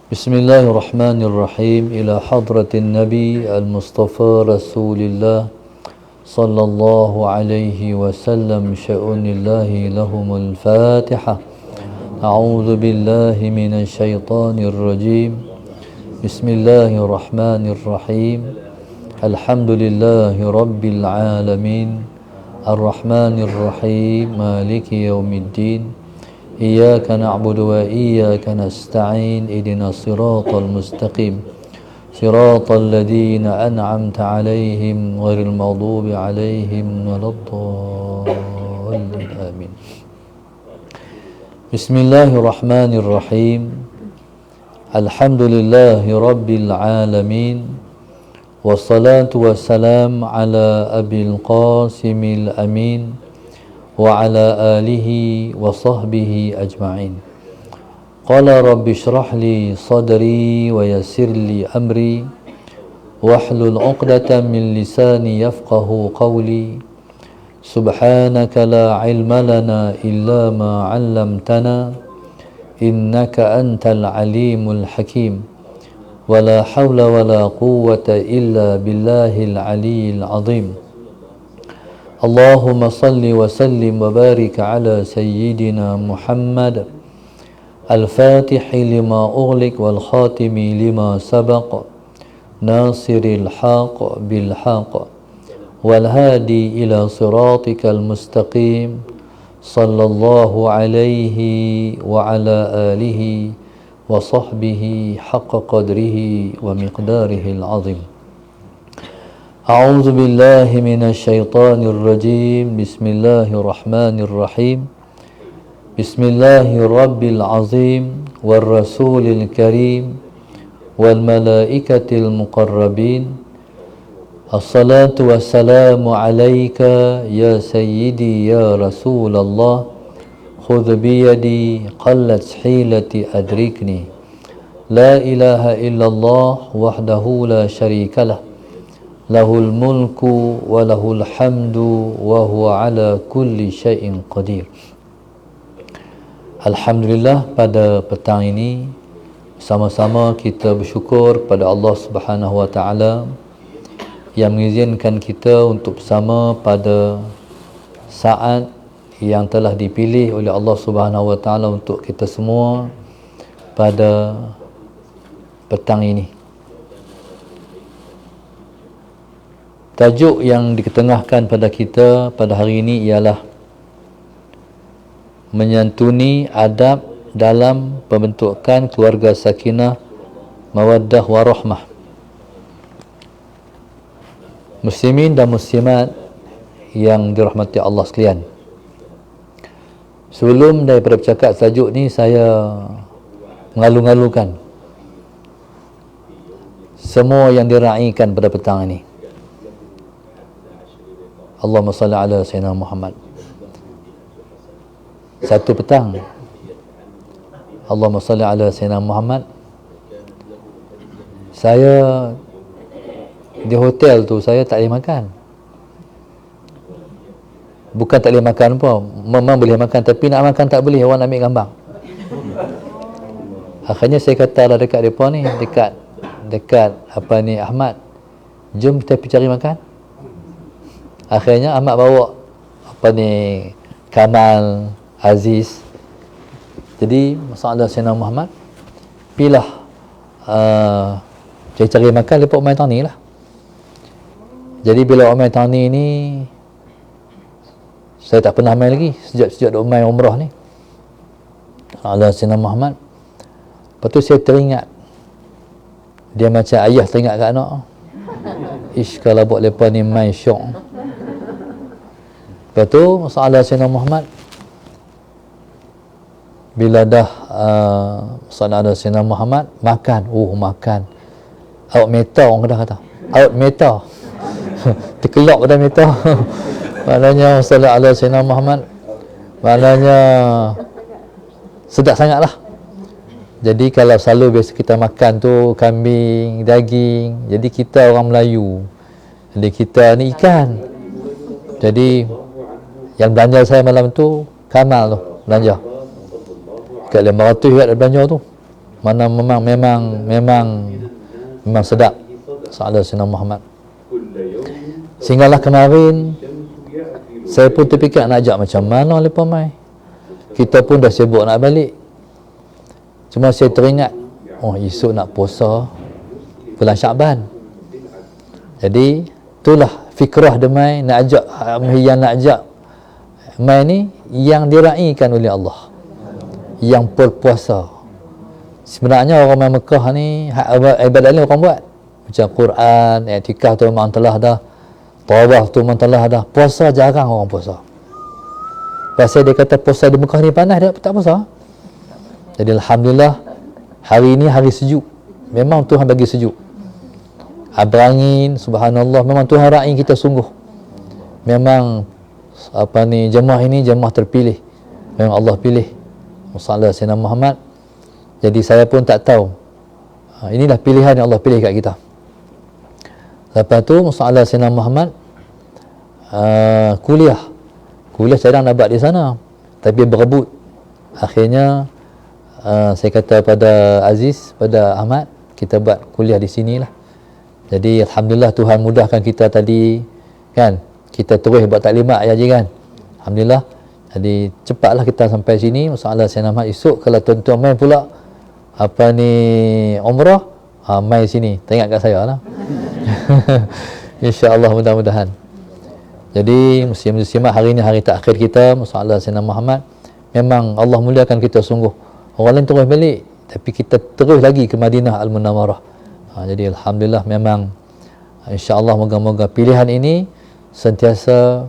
بسم الله الرحمن الرحيم إلى حضرة النبي المصطفى رسول الله صلى الله عليه وسلم شأن الله لهم الفاتحة. أعوذ بالله من الشيطان الرجيم. بسم الله الرحمن الرحيم. الحمد لله رب العالمين الرحمن الرحيم مالك يوم الدين إياك نعبد وإياك نستعين اهدنا الصراط المستقيم صراط الذين أنعمت عليهم غير المغضوب عليهم ولا الضالين آمين. بسم الله الرحمن الرحيم. الحمد لله رب العالمين والصلاة والسلام على أبي القاسم الأمين وعلى آله وصحبه أجمعين. قال رب اشرح لي صدري ويسر لي أمري واحلل عقدة من لساني يفقه قولي. سبحانك لا علم لنا إلا ما علمتنا إنك أنت العليم الحكيم ولا حول ولا قوة إلا بالله العلي العظيم. اللهم صل وسلم وبارك على سيدنا محمد الفاتح لما أغلق والخاتم لما سبق ناصر الحق بالحق والهادي إلى صراطك المستقيم صلى الله عليه وعلى آله وصحبه حق قدره ومقداره العظيم. أعوذ بالله من الشيطان الرجيم. بسم الله الرحمن الرحيم. بسم الله الرب العظيم والرسول الكريم والملائكة المقربين. الصلاة والسلام عليك يا سيدي يا رسول الله خذ بيدي قلت حيلتي أدركني. لا إله إلا الله وحده لا شريك له له الملك وله الحمد وهو على كل شيء قدير. Alhamdulillah, pada petang ini sama-sama kita bersyukur kepada Allah Subhanahu Wa Taala yang mengizinkan kita untuk bersama pada saat yang telah dipilih oleh Allah Subhanahu Wa Taala untuk kita semua pada petang ini. Tajuk yang diketengahkan pada kita pada hari ini ialah menyantuni adab dalam pembentukan keluarga sakinah, mawaddah warahmah. Muslimin dan muslimat yang dirahmati Allah sekalian, sebelum daripada bercakap tajuk ni, saya mengalu-ngalukan semua yang diraikan pada petang ini. Allahumma salli ala Sayyidina Muhammad. Satu petang, Allahumma salli ala Sayyidina Muhammad, saya di hotel tu saya tak boleh makan. Bukan tak boleh makan pun, memang boleh makan, tapi nak makan tak boleh, orang nak ambil gambar. Akhirnya saya kata lah dekat depa ni, dekat apa ni, Ahmad, jom kita pergi cari makan. Akhirnya Ahmad bawa apa ni, Kamal, Aziz. Jadi masalah Sayyidina Muhammad, pilah cari makan lepas Umar Tani lah. Jadi bila Umar Tani ni, saya tak pernah main lagi sejak Umar umrah ni ala Sayyidina Muhammad. Lepas tu saya teringat, dia macam ayah teringat kat anak. Ish, kalau buat lepas ni main syok. Lepas tu masalah Sayyidina Muhammad, bila dah masalah Sayyidina Muhammad, makan, makan out meta, orang kata out meta terkelak pada meta maknanya masalah Sayyidina Muhammad, maknanya sedap sangat lah. Jadi kalau selalu biasa kita makan tu kambing, daging, jadi kita orang Melayu, jadi kita ni ikan. Jadi yang belanja saya malam tu Kamal tu belanja kat 500 ringgit belanja tu, Mana memang sedap salat Sayyidina Muhammad. Sehinggalah kemarin saya pun terfikir nak ajak macam mana lepas mai. Kita pun dah sibuk nak balik. Cuma saya teringat, oh esok nak puasa bulan Syaban. Jadi itulah fikrah demai nak ajak, yang nak ajak mai ni yang diraikan oleh Allah, yang berpuasa. Sebenarnya orang mai Mekah ni ibadat ni orang buat macam Quran, i'tikaf tu memang telah dah, tawaf tu memang telah dah. Puasa jarang orang puasa. Pasal dia kata puasa di Mekah ni panas, dia tak puasa. Jadi alhamdulillah hari ni hari sejuk. Memang Tuhan bagi sejuk. Berangin, subhanallah, memang Tuhan raih kita sungguh. Memang jemaah ini jemaah terpilih. Memang Allah pilih. Sallallahu Sayyidina Muhammad. Jadi saya pun tak tahu. Inilah pilihan yang Allah pilih kat kita. Lepas tu Sallallahu Sayyidina Muhammad kuliah sedang dapat di sana, tapi berebut. Akhirnya saya kata pada Aziz, pada Ahmad, kita buat kuliah di sinilah. Jadi alhamdulillah Tuhan mudahkan kita tadi kan, kita terus buat taklimat ya je kan, alhamdulillah. Jadi cepatlah kita sampai sini. Masalah saya nama esok kalau tuan-tuan main pula umrah, main sini tengok kat saya lah. InsyaAllah, mudah-mudahan. Jadi muslim-muslimat, hari ini hari terakhir kita Masalah Sayyidina Muhammad. Memang Allah muliakan kita sungguh. Orang lain terus balik, tapi kita terus lagi ke Madinah Al-Munawwarah. Jadi alhamdulillah, memang insya-Allah moga-moga pilihan ini sentiasa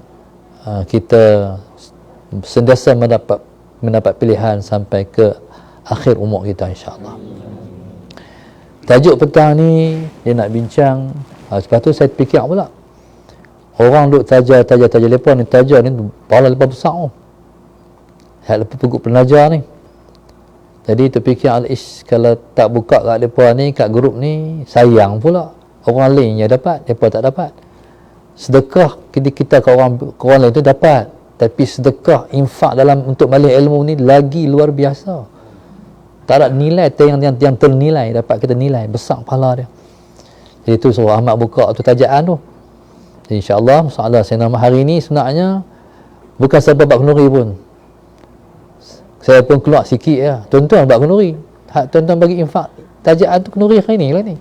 kita sentiasa mendapat pilihan sampai ke akhir umur kita insya-Allah. Tajuk petang ni dia nak bincang. Lepas tu saya fikir pula, orang duk taja lepas ni, taja ni kepala lepas besar oh. Hak lepas pergi pelajar ni. Jadi terfikir kalau tak buka kat mereka ni, kat grup ni, sayang pula. Orang lain yang dapat, mereka tak dapat. Sedekah kita ke orang lain tu dapat. Tapi sedekah, infak dalam untuk balik ilmu ni lagi luar biasa. Tak ada nilai yang ternilai, dapat kita nilai. Besar pahala dia. Jadi tu suruh Ahmad buka tu tajaan tu. Jadi insyaAllah, masalah saya nama hari ni sebenarnya bukan sebab bab kenduri pun. Saya pun keluar sikit ya. Tuan-tuan buat kenduri. Tuan-tuan bagi infak tajaan tu kenduri hari ni lah ni.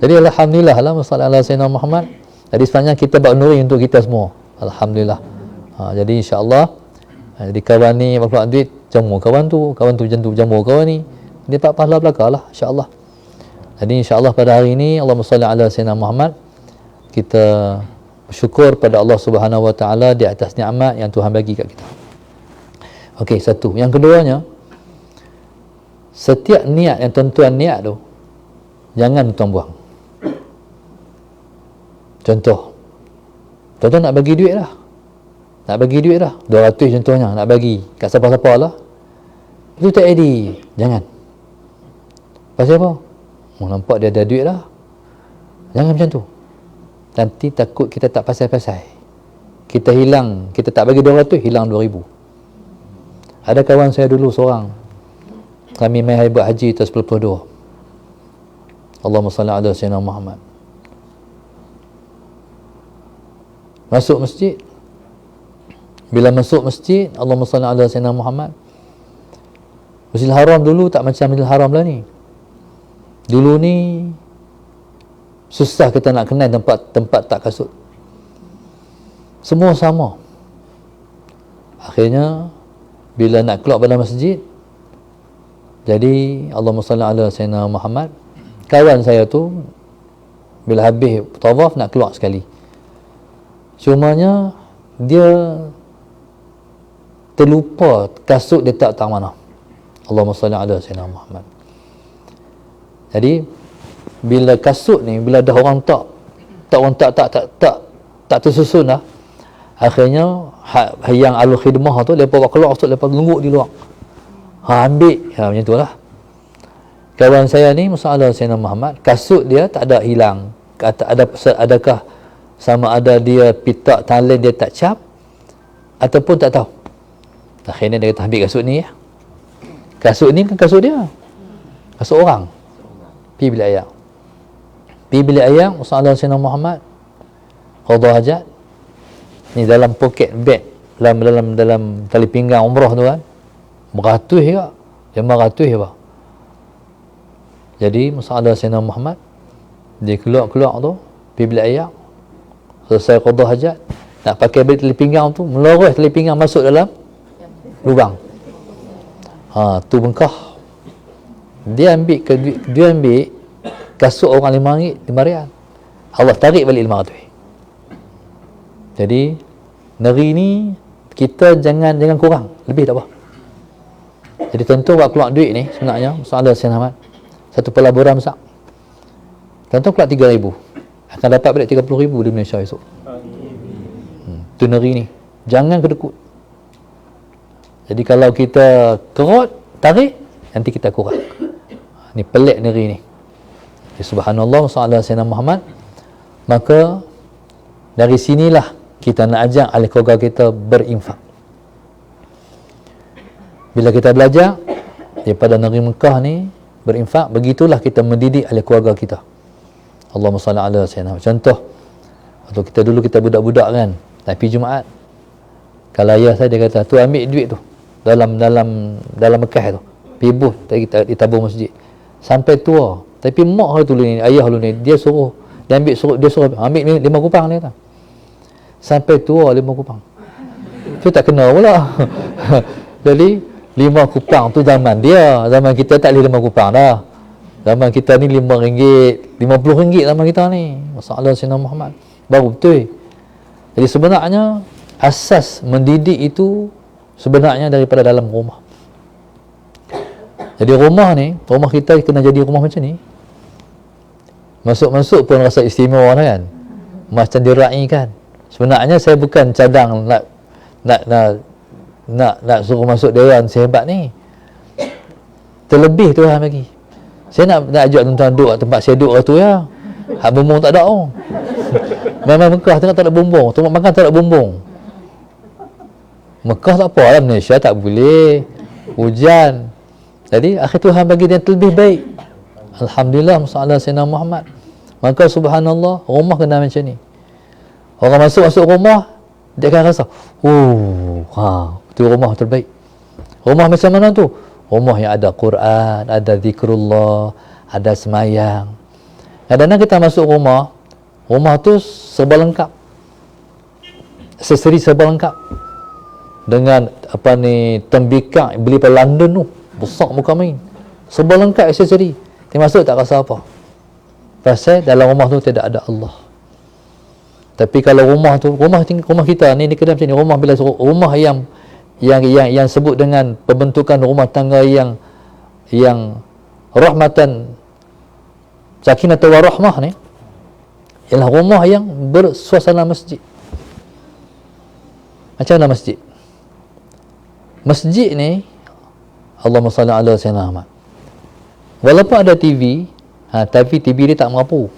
Jadi alhamdulillah lah masalah Sayyidina Muhammad. Jadi sebenarnya kita buat kenduri untuk kita semua. Alhamdulillah. Jadi insya-Allah jadi kawan ni keluar duit, jamu kawan tu jamu kawan ni. Dia dapat pahala belaka lah insya-Allah. Jadi insya-Allah pada hari ini Allahumma salli ala Sayyidina Muhammad, kita bersyukur pada Allah Subhanahu wa taala di atas nikmat yang Tuhan bagi kat kita. Okey, satu. Yang keduanya, setiap niat yang tuan-tuan niat tu jangan tuan buang. Contoh, tuan-tuan nak bagi duit lah. Nak bagi duit lah. 200 contohnya nak bagi kat siapa-siapa lah. Itu tak edit. Jangan. Pasal apa? Nampak dia ada duit lah. Jangan macam tu. Nanti takut kita tak pasal-pasal. Kita hilang, kita tak bagi 200, hilang 2000. Ada kawan saya dulu seorang, kami mai buat haji tahun 92. Allahumma salli ala Sayyidina Muhammad. Masuk masjid. Bila masuk masjid, Allahumma salli ala Sayyidina Muhammad. Masjidil Haram dulu tak macam Masjidil Haram lah ni. Dulu ni susah kita nak kenal tempat tak kasut. Semua sama. Akhirnya bila nak keluar pada masjid, jadi Allahumma salli ala Sayyidina Muhammad. Kawan saya tu bila habis tawaf nak keluar sekali, cumanya dia terlupa kasut dia tak tahu mana. Allahumma salli ala Sayyidina Muhammad. Jadi bila kasut ni, bila dah orang tak tersusun dah, akhirnya yang ahli khidmah tu lepas keluar tu, lepas tunggu di luar, ambil macam tu lah. Kawan saya ni masalah Sayyidina Muhammad, kasut dia tak ada hilang. Adakah sama ada dia pitak talen dia tak cap ataupun tak tahu. Akhirnya dia kata ambil kasut ni ya. Kasut ni kan kasut dia, kasut orang. Pi bilik air. Pi bilik air, Rasulullah Sayyidina Muhammad qada hajat. Ni dalam poket beg, dalam tali pinggang umrah tu kan. Beratus juga. 500 apa. Jadi Rasulullah Sayyidina Muhammad dia keluar tu pi bilik air. Selesai qada hajat, nak pakai beg tali pinggang tu, melorot tali pinggang masuk dalam lubang. Tu bengkah. Dia ambil kasut orang RM5, RM5. Allah tarik balik RM500. Jadi negeri ni kita jangan kurang, lebih tak apa. Jadi tentu buat keluar duit ni sebenarnya soalan Sayyidina Ahmad, satu pelaburan besar. Tentu keluar 3,000, akan dapat balik 30,000 di Malaysia esok. Tu negeri ni jangan kedekut. Jadi kalau kita kerut, tarik, nanti kita kurang. Ni pelik negeri ni. Jadi, subhanallah, soalan Sayyidina Muhammad. Maka dari sinilah kita nak ajak ahli keluarga kita berinfak. Bila kita belajar daripada negeri Mekah ni berinfak, begitulah kita mendidik ahli keluarga kita. Allahumma salli ala sayyidina. Contoh, waktu kita dulu kita budak-budak kan, tapi Jumaat, kalau ayah saya dia kata, tu ambil duit tu dalam Mekah tu, pergi buh ditabung masjid sampai tua. Tapi mak tu ni, ayah lu ni, dia suruh ambil 5 kupang dia kata. Sampai tua 5 kupang. Tu tak kena pula. Jadi 5 kupang tu zaman dia. Zaman kita tak boleh 5 kupang dah. Zaman kita ni RM5, RM50 zaman kita ni. Masalah Sayyidina Muhammad. Baru betul. Jadi sebenarnya asas mendidik itu sebenarnya daripada dalam rumah. Jadi rumah kita kena jadi rumah macam ni. Masuk-masuk pun rasa istimewa kan. Macam diraihkan. Sebenarnya saya bukan cadang nak suruh masuk dewan sehebat ni. Terlebih Tuhan bagi. Saya nak ajak tuan-tuan duduk kat tempat saya duduk tu ya. Hak bumbung tak ada oh. Memang Mekah tengok tak ada bumbung, tempat makan tak ada bumbung. Mekah tak apa lah, Malaysia tak boleh. Hujan. Jadi akhir Tuhan bagi dia terlebih baik. Alhamdulillah, masalah Sayyidina Muhammad. Maka subhanallah, rumah kena macam ni. Orang masuk rumah, dia akan rasa, tu rumah terbaik. Rumah macam mana tu? Rumah yang ada Quran, ada zikrullah, ada semayang. Kadang-kadang kita masuk rumah tu serba lengkap. Aksesori serba lengkap. Dengan tembikar beli pada London tu, besar muka main. Serba lengkap aksesori. Dia masuk tak rasa apa. Pasal dalam rumah tu tidak ada Allah. Tapi kalau rumah kita ni dia kena macam ni, rumah bila rumah yang sebut dengan pembentukan rumah tangga yang rahmatan sakinah wa rahmah ni ialah rumah yang bersuasana masjid. Macam mana masjid? Masjid ni Allahumma salli ala sayyidina Ahmad. Walaupun ada TV, tapi TV dia tak mampu.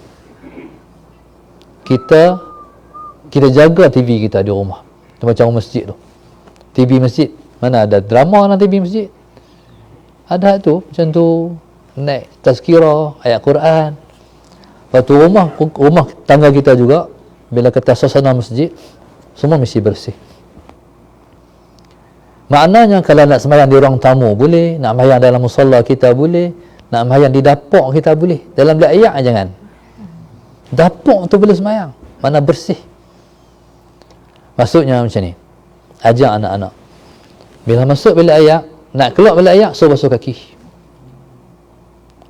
Kita jaga TV kita di rumah. Macam masjid tu. TV masjid. Mana ada drama dalam TV masjid? Ada tu. Macam tu. Naik tazkirah, ayat Quran. Lepas tu rumah tangga kita juga. Bila kata suasana masjid, semua mesti bersih. Maknanya kalau nak sembahyang di ruang tamu boleh. Nak sembahyang dalam musalla kita boleh. Nak sembahyang di dapur kita boleh. Dalam bilik air jangan. Dapur tu boleh sembahyang. Mana bersih. Maksudnya macam ni. Ajak anak-anak. Bila masuk bilik air, nak keluar bilik air, suruh basuh kaki.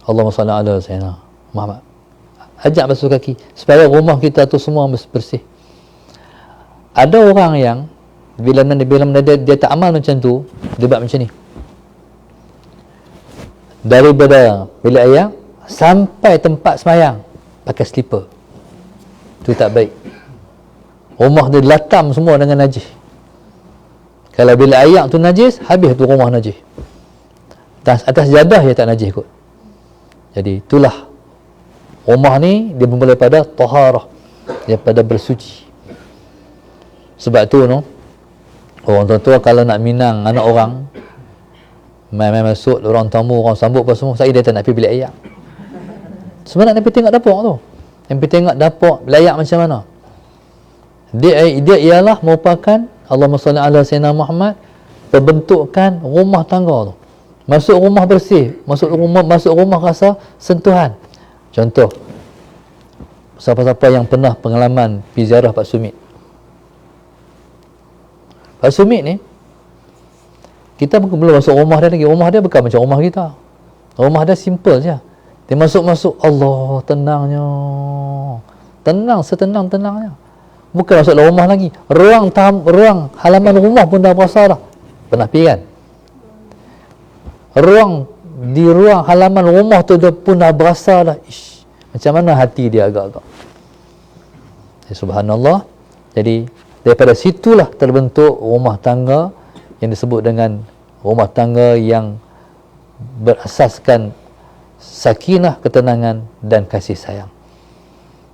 Allahumma salli ala sayyidina Muhammad. Ajak basuh kaki. Supaya rumah kita tu semua bersih. Ada orang yang, bila dia tak amal macam tu, dia buat macam ni. Daripada bilik air, sampai tempat sembahyang, pakai slipper. Itu tak baik. Rumah dia latam semua dengan najis. Kalau bila air tu najis, habis tu rumah najis. Atas jadah dia tak najis kot. Jadi itulah rumah ni dia bermula pada taharah, daripada bersuci. Sebab tu orang tua kalau nak minang anak orang, Main-main masuk, orang tamu, orang sambut apa semua. Saya dia tak nak pergi bilik ayak. Sebenarnya Nabi tengok dapur tu. Nabi tengok dapur layak macam mana. Dia ialah merupakan Allahumma salli ala sayyidina Muhammad, perbentukan rumah tangga tu. Masuk rumah bersih, masuk rumah rasa sentuhan. Contoh, siapa-siapa yang pernah pengalaman pergi ziarah Pak Sumit. Pak Sumit ni, kita belum masuk rumah dia lagi. Rumah dia bukan macam rumah kita. Rumah dia simple je. Dia masuk-masuk, Allah, tenangnya. Tenang, setenang-tenangnya. Bukan masuk dalam rumah lagi. Ruang halaman rumah pun dah berasa dah. Pernah pergi kan? Di ruang halaman rumah tu dia pun dah berasa dah. Ish, macam mana hati dia agak-agak. Subhanallah. Jadi, daripada situlah terbentuk rumah tangga yang disebut dengan rumah tangga yang berasaskan sakinah, ketenangan dan kasih sayang.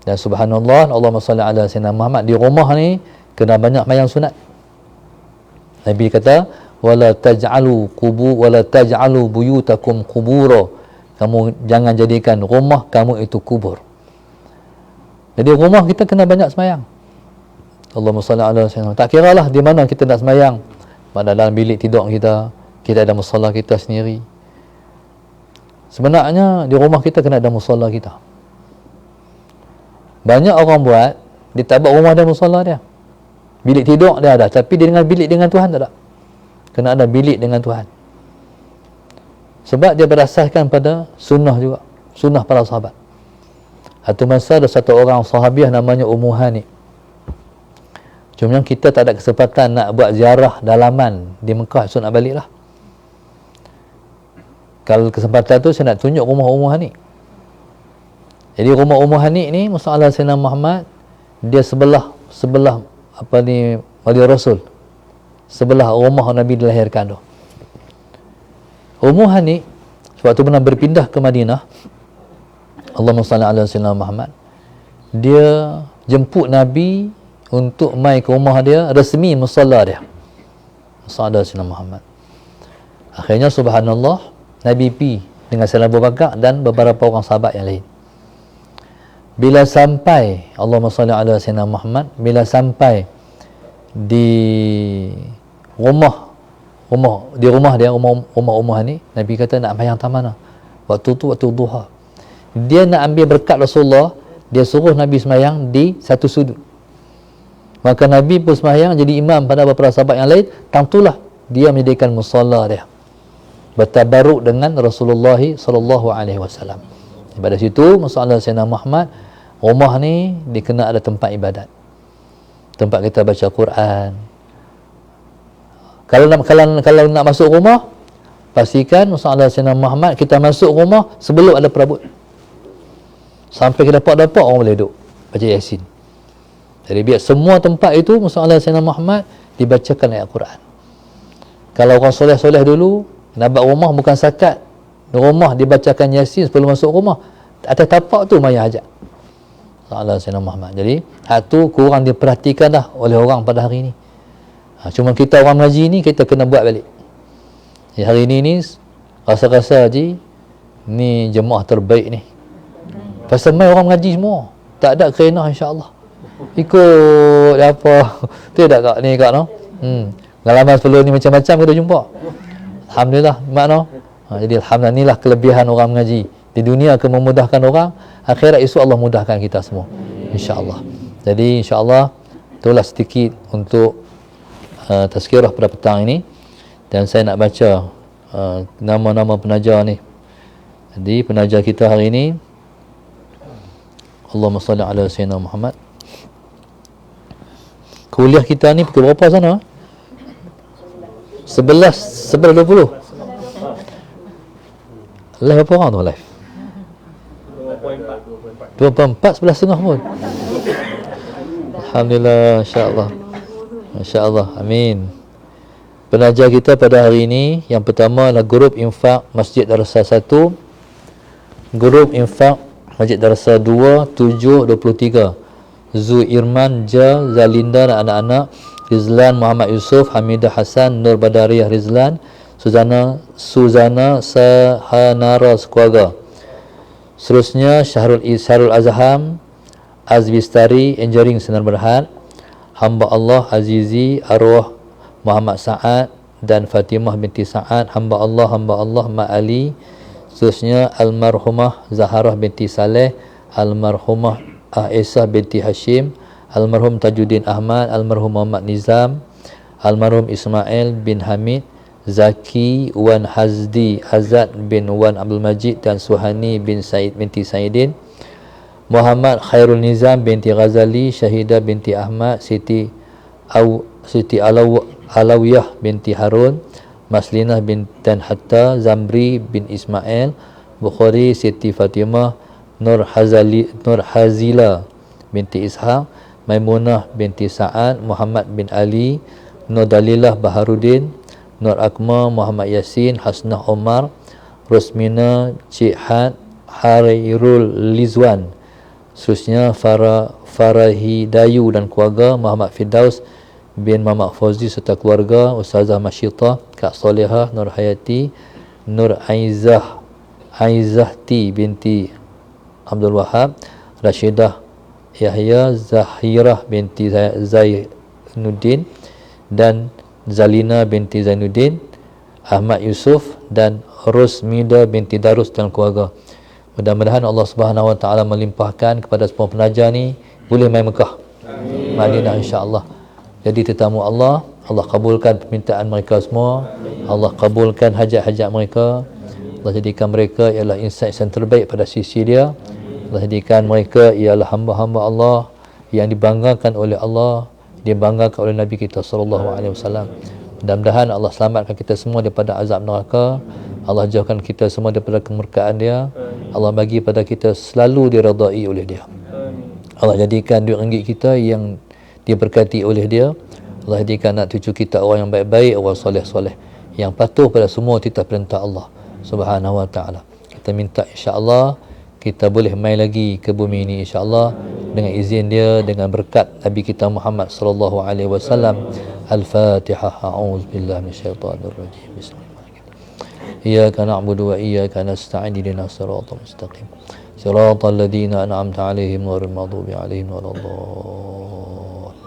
Dan subhanallah, Allahumma salli ala sayyidina Muhammad, di rumah ni kena banyak mayang sunat. Nabi kata, wala taj'alu buyutakum qubura. Kamu jangan jadikan rumah kamu itu kubur. Jadi rumah kita kena banyak semayang. Allahumma salli ala sayyidina Muhammad. Tak kiralah di mana kita nak semayang. Pada dalam bilik tidur kita ada musalla kita sendiri. Sebenarnya di rumah kita kena ada musalla kita. Banyak orang buat, dia tak buat rumah dia musalla dia. Bilik tidur dia ada, tapi dia dengan bilik dengan Tuhan tak ada. Kena ada bilik dengan Tuhan. Sebab dia berasaskan pada sunnah juga. Sunnah para sahabat. Satu masa ada satu orang sahabiah namanya Ummu Hani. Cuma kita tak ada kesempatan nak buat ziarah dalaman di Mekah, so nak balik lah. Kalau kesempatan tu saya nak tunjuk rumah Ummu Hani. Jadi rumah Ummu Hani ni, masalah Sayyidina Muhammad, dia sebelah wali Rasul. Sebelah rumah Nabi dilahirkan tu. Ummu Hani sebab tu pernah berpindah ke Madinah. Allahumma salli ala Sayyidina Muhammad. Dia jemput Nabi untuk mai ke rumah dia, resmi musalla dia. Musalla Sayyidina Muhammad. Akhirnya subhanallah, Nabi pi dengan Sayyidina Abu Bakar dan beberapa orang sahabat yang lain. Bila sampai, Allahumma salli ala Sayyidina Muhammad, bila sampai di rumah dia, rumah Ummu Hani, Nabi kata nak mayang taman lah. Waktu tu waktu duha. Dia nak ambil berkat Rasulullah, dia suruh Nabi semayang di satu sudut. Maka Nabi pun semayang jadi imam pada beberapa sahabat yang lain. Tentulah dia menjadikan musalla dia, bertabaruk dengan Rasulullah sallallahu alaihi wasallam. Pada situ masalah Sayyidina Muhammad, rumah ni dikena ada tempat ibadat, tempat kita baca Quran. Kalau nak masuk rumah, pastikan masalah Sayyidina Muhammad kita masuk rumah sebelum ada perabot. Sampai ke dapat orang boleh duduk baca Yasin. Jadi biar semua tempat itu masalah Sayyidina Muhammad dibacakan ayat Quran. Kalau orang soleh-soleh dulu nak buat rumah bukan sakat rumah dibacakan Yasin sebelum masuk rumah, atas tapak tu maya hajat. Masalah Sayyidina Muhammad. Jadi hak tu kurang diperhatikan dah oleh orang pada hari ini. Cuma kita orang mengaji ni kita kena buat balik. Jadi hari ini rasa-rasa haji ni jemaah terbaik ni. Pasal mai orang mengaji semua. Tak ada kerana insya-Allah. Ikut apa tu tak kak ni kak no. Pengalaman sebelum ni macam-macam kita jumpa. Alhamdulillah makna. Jadi alhamdulillah, inilah kelebihan orang mengaji. Di dunia akan memudahkan orang, akhirat esok Allah mudahkan kita semua, insya-Allah. Jadi insya-Allah itulah sedikit untuk tazkirah pada petang ini. Dan saya nak baca nama-nama penaja ni. Jadi penaja kita hari ini, Allahumma salli ala Sayyidina Muhammad. Kuliah kita ni pukul berapa sana? 11:20. Live berapa orang tu live? 24, 11.30 pun. Alhamdulillah, insya-Allah. Masya-Allah, amin. Penaja kita pada hari ini, yang pertama adalah grup infak Masjid Darussalam 1, grup infak Masjid Darussalam 2, 7, 23. Zu Irman, Zalinda dan anak-anak, Rizlan Muhammad Yusuf, Hamidah Hasan, Nur Badariyah Rizlan, Suzana Sahanara sekeluarga. Seterusnya Syahrul Azham Azbistari Engineering Senar Berhad, hamba Allah Azizi arwah Muhammad Sa'ad dan Fatimah binti Sa'ad, hamba Allah Mak Ali. Seterusnya almarhumah Zaharah binti Saleh, almarhumah Aisyah binti Hashim, almarhum Tajuddin Ahmad, almarhum Muhammad Nizam, almarhum Ismail bin Hamid, Zaki Wan Hazdi, Azad bin Wan Abdul Majid dan Suhani bin Said binti Saidin, Muhammad Khairul Nizam binti Ghazali, Syahidah binti Ahmad, Siti Alawiyah binti Harun, Maslinah bin Tan Hatta, Zamri bin Ismail, Bukhari, Siti Fatimah, Nur Hazila binti Ishaq, Maimunah binti Sa'ad, Muhammad bin Ali, Nur Dalilah Baharudin, Nur Akmal, Muhammad Yasin, Hasnah Omar, Rosmina Cihat, Hairul Lizwan. Seterusnya Farahidayu dan keluarga, Muhammad Firdaus bin Muhammad Fauzi serta keluarga, Ustazah Masyitah, Kak Solehah, Nur Hayati, Nur Aizahti binti Abdul Wahab, Rashidah Yahya, Zahirah binti Zainuddin dan Zalina binti Zainuddin, Ahmad Yusuf dan Rosmida binti Darus dan keluarga. Mudah-mudahan Allah Subhanahu Wa Taala melimpahkan kepada semua penaja ni boleh mai Mekah, Madinah, insya-Allah. Jadi tetamu Allah, Allah kabulkan permintaan mereka semua. Allah kabulkan hajat-hajat mereka. Allah jadikan mereka ialah insan yang terbaik pada sisi dia. Allah jadikan mereka ialah hamba-hamba Allah yang dibanggakan oleh Allah, dibanggakan oleh Nabi kita sallallahu alaihi wasallam. Mudah-mudahan Allah selamatkan kita semua daripada azab neraka. Allah jauhkan kita semua daripada kemurkaan dia. Allah bagi pada kita selalu diredai oleh dia. Allah jadikan duit ringgit kita yang diberkati oleh dia. Allah jadikan anak cucu kita orang yang baik-baik, orang soleh-soleh yang patuh pada semua titah perintah Allah Subhanahu Wa Taala. Kita minta insya-Allah kita boleh mai lagi ke bumi ini insya-Allah dengan izin dia, dengan berkat Nabi kita Muhammad sallallahu alaihi wasallam. Al-Fatihah. A'udzubillahi minasyaitonir rajim. Bismillahirrahmanirrahim. Iyyaka na'budu wa iyyaka nasta'in. Ihdinas siratal mustaqim. Siratal ladzina an'amta 'alaihim ghairil maghdubi 'alaihim waladdallin.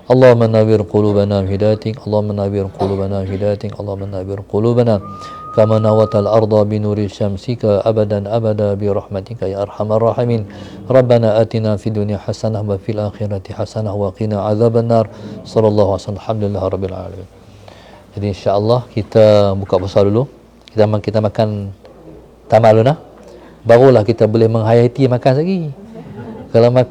اللهم نوّر قلوبنا بهدايتك، اللهم نوّر قلوبنا بهدايتك، اللهم نوّر قلوبنا كما نورت الأرض بنور شمسك أبدا أبدا برحمتك يا أرحم الراحمين. ربنا آتنا في الدنيا حسنة وفي الآخرة حسنة وقنا عذاب النار. صلى الله عليه وسلم. Alhamdulillah Rabbil Alamin. Jadi insya-Allah kita buka puasa dulu. Kita makan tamak dulu nah. Barulah kita boleh menghayati makan lagi. Kalau makan